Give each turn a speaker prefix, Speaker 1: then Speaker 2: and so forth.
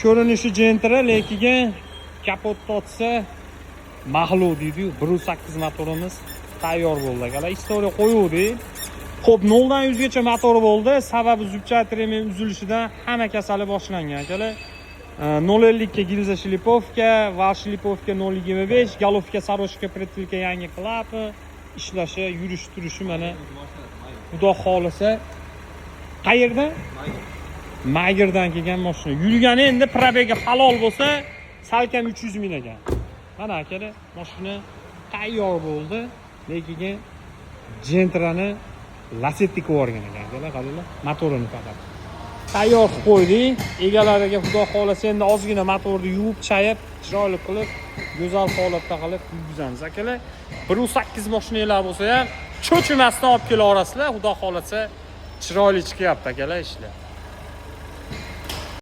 Speaker 1: Ko'rinishi Gentra, lekin kapotni ochsa mag'lub deydi-yu. 1.8 motorimiz tayyor bo'ldi akalar. Istoriya qo'yuvdik. Xo'p, 0 dan 100 gacha motor bo'ldi. Sababi zubchatrim uzilishidan hamma kasali boshlangan akalar. 0.50 ga gilza shlipovka, val shlipovka 0.25, galovka, saroshka, pretilka, yangi klapi, ishlashi, yurish turishi mana Xudo xolisa. Qayerda? Maygirdan kelgan mashina. Yurgani endi probegi halol bo'lsa, salkam 300 ming ekan. Mana akalar, mashina tayyor bo'ldi. Lekin Gentrani lasetti ko'rgan ekan akalar, qaranglar, motorini faqat tayyor qilib qo'ydik. Egalariga Xudo xolasa endi ozgina motorni yuvib, chayib, chiroyli qilib, go'zal holatda qilib yurgizamiz akalar. 1.8 mashinalar bo'lsa ham cho'chimasdan olib kela olasizlar. Xudo xolasa chiroyli chiqyapti akalar ishlar.